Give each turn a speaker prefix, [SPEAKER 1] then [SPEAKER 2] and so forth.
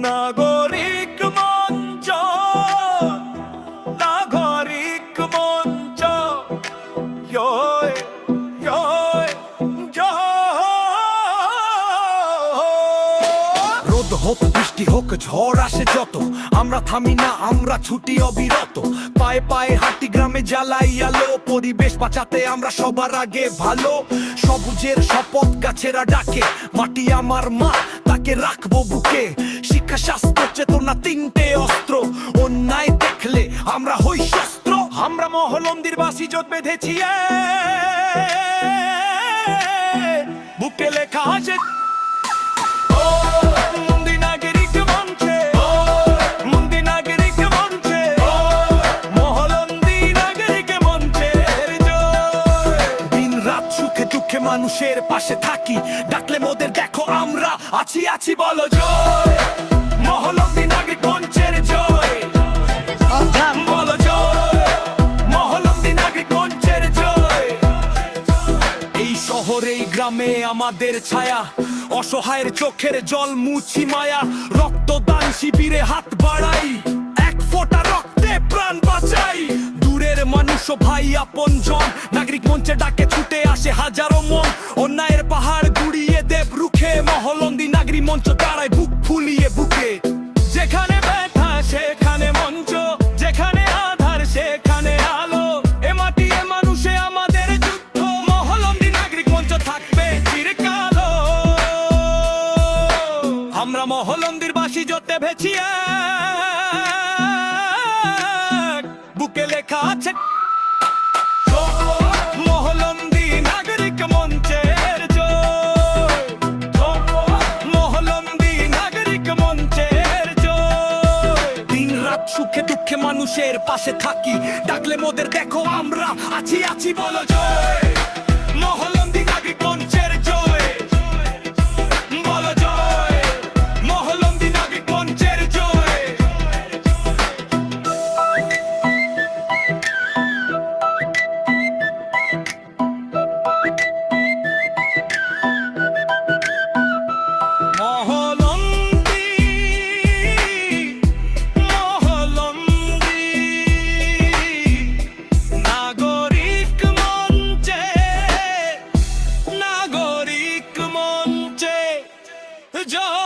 [SPEAKER 1] নাগরিক মঞ্চ, নাগরিক মঞ্চ, জয় জয় জয়। রোদ হোক বৃষ্টি হোক ঝড় আসে যত, আমরা থামি না, আমরা ছুটি অবিরত। পায়ে পায়ে হাঁটি, গ্রামে জ্বালাই আলো, পরিবেশ বাঁচাতে আমরা সবার আগে ভালো। সবুজের শপথ গাছেরা ডাকে, মাটি আমার মা, তাকে রাখবো বুকে। শিক্ষা স্বাস্থ্য চেতনা তিনটে অস্ত্র, অন্যায় দেখলে আমরা হই শস্ত্র। আমরা মহলন্দির বাসি জোট বেঁধেছি, বুকে লেখা আছে মানুষের পাশে থাকি, ডাকলে মোদের দেখো আমরা আছি আছি বলো জয়। মহলন্দি নাগরিক মঞ্চের জয়, বলো জয়। মহলন্দি নাগরিক মঞ্চের জয়। এই শহরে এই গ্রামে আমাদের ছায়া, অসহায়ের চোখের জল মুছি মায়া। রক্তদান শিবিরে হাত বাড়াই, এক ফোঁটা রক্তে প্রাণ বাঁচাই। দূরের মানুষ ও ভাই আপন জন, নাগরিক মঞ্চে ডাকে ছুটে আসে হাজারো মন। অন্যায়ের পাহাড় গুড়িয়ে দেব রুখে, মহলন্দি নাগরিক মঞ্চ দাঁড়ায় বুক ফুলিয়ে বুকে। যেখানে ব্যথা সেখানে মঞ্চ, যেখানে আধার সেখানে আলো। এ মাটি এ মানুষে আমাদের যুদ্ধ, মহলন্দি নাগরিক মঞ্চ থাকবে চিরকালো। আমরা মহলন্দির বাসি জোটে ভেছি, বুকে লেখা আছে মহলন্দি নাগরিক মঞ্চের জয়। মহলন্দি নাগরিক মঞ্চের জয়। দিন রাত সুখে দুঃখে মানুষের পাশে থাকি, ডাকলে মোদের দেখো আমরা আছি আছি বলো জয়। মহলন্দি নাগরিক মঞ্চের জয়, বলো জয়। মহলন্দি নাগরিক মঞ্চের জয়। জয়।